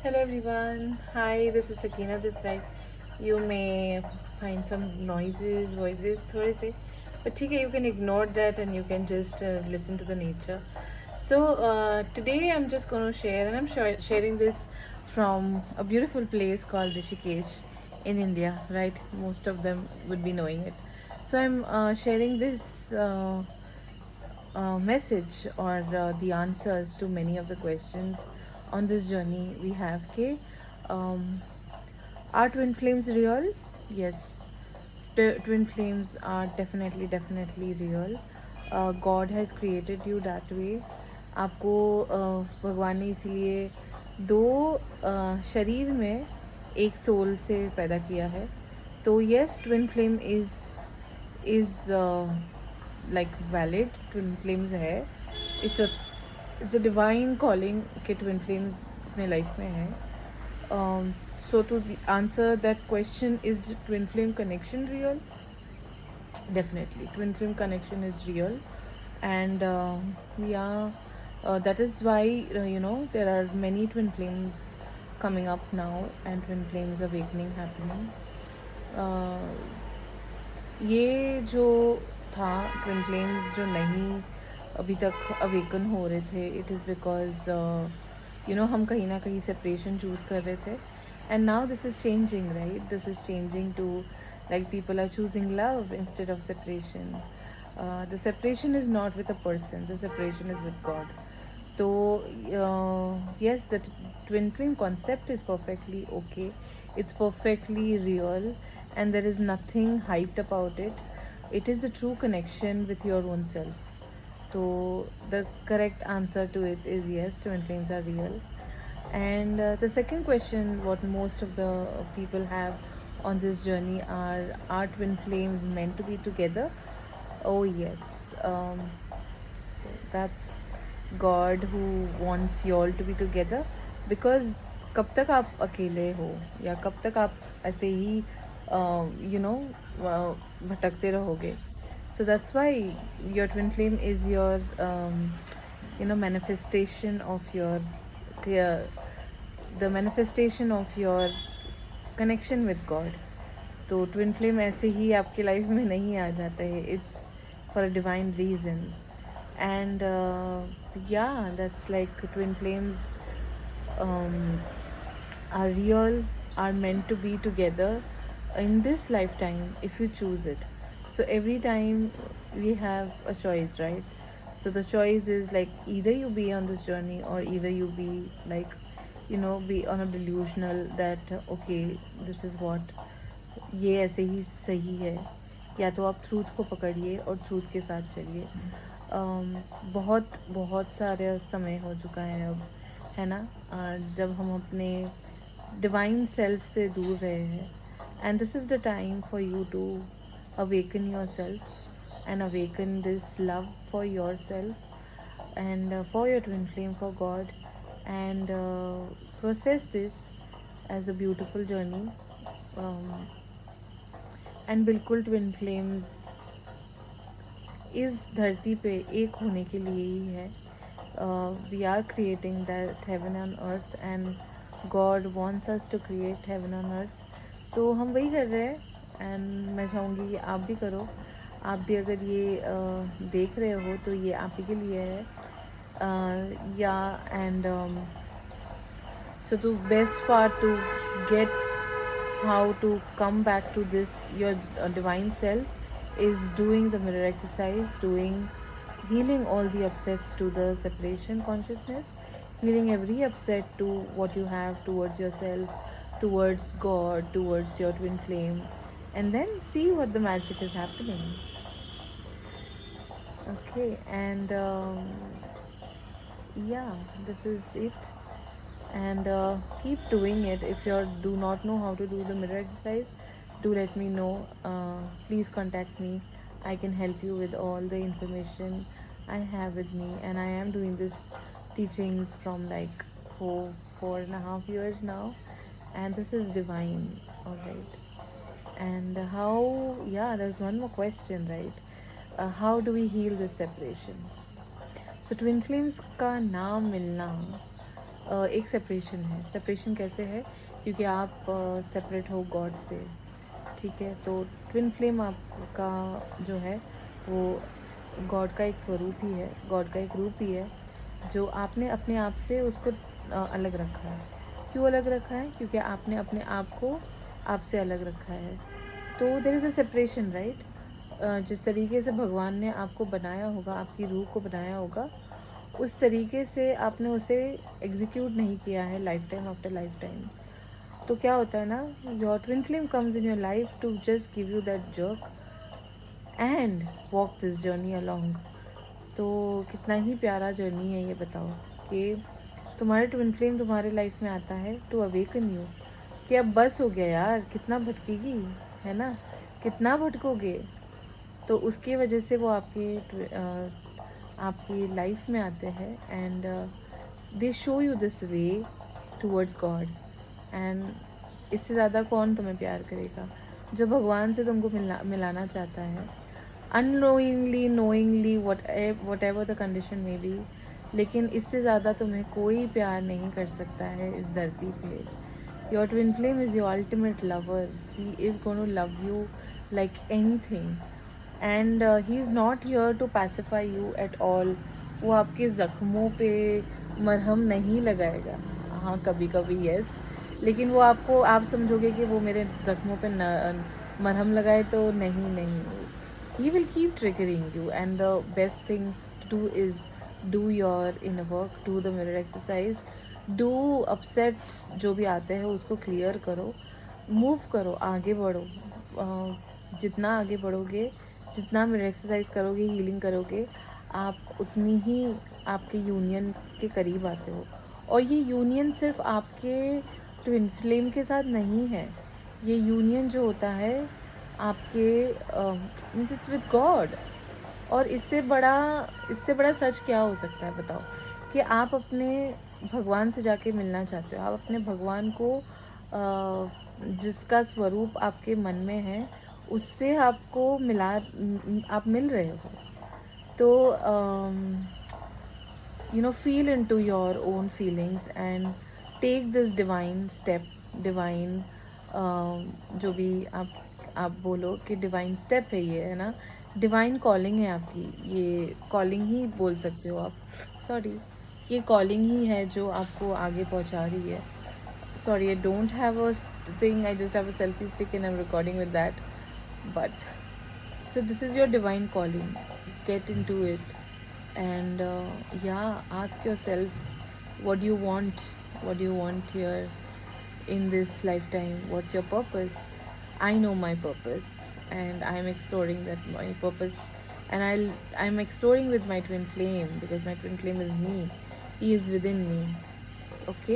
Hello everyone. Hi, this is Sakina this side. You may find some noises, voices, थोड़े से, but ठीक है, you can ignore that and you can just listen to the nature. So today I'm just going to share, and I'm sharing this from a beautiful place called Rishikesh in India, right? Most of them would be knowing it. So I'm sharing this message or the answers to many of the questions on this journey we have. Okay, um, are twin flames real? Yes, twin flames are definitely real. God has created you that way. आपको भगवान ने इसीलिए दो शरीर में एक soul से पैदा किया है. तो yes, twin flame is like valid. Twin flames है. इट्स अ डिवाइन कॉलिंग कि ट्विन फ्लेम्स अपने लाइफ में है. So to answer that question, is the twin flame connection real? Definitely, twin flame connection is real, and yeah, that is why there are many twin flames coming up now and twin flames awakening happening. Uh, ये जो था twin flames जो नहीं अभी तक awaken हो रहे थे, इट इज़ बिकॉज हम कहीं ना कहीं सेपरेशन चूज़ कर रहे थे. And now this is changing, right? This is changing to like people are choosing love instead of separation. The separation is not with a person, the separation is with God. तो yes, the twin flame concept is perfectly okay. It's perfectly real, and there is nothing hyped about it. It is a true connection with your own self. So the correct answer to it is yes, twin flames are real. And the second question, what most of the people have on this journey are twin flames meant to be together? Oh yes, that's God who wants you all to be together. Because कब तक आप अकेले हो, या कब तक आप ऐसे ही भटकते रहोगे. So that's why your twin flame is your manifestation of your clear the manifestation of your connection with God. तो ट्विन फ्लेम ऐसे ही आपके लाइफ में नहीं आ जाता है. It's for a divine reason. And yeah, that's like twin flames are real, are meant to be together in this lifetime if you choose it. So every time we have a choice, right? So the choice is like either you be on this journey or either you be like be on a delusional that okay, this is what ये ऐसे ही सही है. या तो आप truth को पकड़िए और ट्रूथ के साथ चलिए. बहुत बहुत सारे समय हो चुका है अब, है ना, जब हम अपने डिवाइन सेल्फ से दूर रहे हैं. And this is the time for you to awaken yourself and awaken this love for yourself and for your twin flame, for God, and process this as a beautiful journey. And बिल्कुल twin flames इस धरती पे एक होने के लिए ही है. We are creating that heaven on earth and God wants us to create heaven on earth. तो हम वही कर रहे हैं, एंड मैं चाहूँगी कि आप भी करो. आप भी अगर ये देख रहे हो तो ये आप ही के लिए है. या and so the best part to get how to come back to this your divine self is doing the mirror exercise, doing healing all the upsets to the separation consciousness, healing every upset to what you have towards yourself, towards God, towards your twin flame, and then see what the magic is happening. Okay, and yeah, this is it. And keep doing it. If you do not know how to do the mirror exercise, do let me know. Please contact me. I can help you with all the information I have with me, and I am doing this teachings from like 4.5 years now, and this is divine. All right. And how, yeah, there's one more question, right? How do we heal this separation? So twin flames का नाम मिलना एक separation है। Separation कैसे है? क्योंकि आप separate हो गॉड से, ठीक है। तो ट्विन फ्लेम आपका जो है वो गॉड का एक स्वरूप ही है, गॉड का एक रूप ही है, जो आपने अपने आप से उसको अलग रखा है। क्यों अलग रखा है? क्योंकि आपने अपने आप को आपसे अलग रखा है। तो there is a separation, right. जिस तरीके से भगवान ने आपको बनाया होगा, आपकी रूह को बनाया होगा, उस तरीके से आपने उसे एग्जीक्यूट नहीं किया है lifetime after lifetime. तो क्या होता है ना, your twin flame comes in your life to just give you that jerk and walk this journey along. तो कितना ही प्यारा जर्नी है ये, बताओ कि तुम्हारे ट्विन फ्लेम तुम्हारे लाइफ में आता है टू अवेकन यू, कि अब बस हो गया यार, कितना भटकेगी, है ना, कितना भटकोगे। तो उसकी वजह से वो आपकी लाइफ में आते हैं and they show you this way towards God. And इससे ज़्यादा कौन तुम्हें प्यार करेगा, जो भगवान से तुमको मिलाना चाहता है, unknowingly knowingly, what ever the condition में बी। लेकिन इससे ज़्यादा तुम्हें कोई प्यार नहीं कर सकता है इस धरती पे। Your twin flame is your ultimate lover, he is going to love you like anything and he is not here to pacify you at all. वो आपके ज़ख्मों पे मरहम नहीं लगाएगा। हाँ, कभी कभी यस, लेकिन वो आपको, आप समझोगे कि वो मेरे ज़ख्मों पे मरहम लगाए, तो नहीं नहीं, he will keep triggering you. And the best thing to do is do your inner work, do the mirror exercise, do upsets जो भी आते हैं उसको क्लियर करो, मूव करो, आगे बढ़ो। जितना आगे बढ़ोगे, जितना मिरर एक्सरसाइज करोगे, हीलिंग करोगे, आप उतनी ही आपके यूनियन के करीब आते हो। और ये यूनियन सिर्फ आपके ट्विन फ्लेम के साथ नहीं है, ये यूनियन जो होता है आपके मीन्स इट्स विद गॉड। और इससे बड़ा सच क्या हो सकता है, बताओ, कि आप अपने भगवान से जाके मिलना चाहते हो, आप अपने भगवान को जिसका स्वरूप आपके मन में है उससे आपको आप मिल रहे हो। तो feel into your own feelings and take this divine step, divine जो भी आप बोलो कि डिवाइन स्टेप है ये, है ना, डिवाइन कॉलिंग है आपकी, ये कॉलिंग ही बोल सकते हो आप, सॉरी, ये कॉलिंग ही है जो आपको आगे पहुंचा रही है। Sorry, I don't have a thing. I just have a selfie stick and I'm recording with that. But so this is your divine calling. Get into it, and yeah, ask yourself, what do you want? What do you want here in this lifetime? What's your purpose? I know my purpose, and I'm exploring that my purpose, and I'm exploring with my twin flame, because my twin flame is me. He is within me. Okay.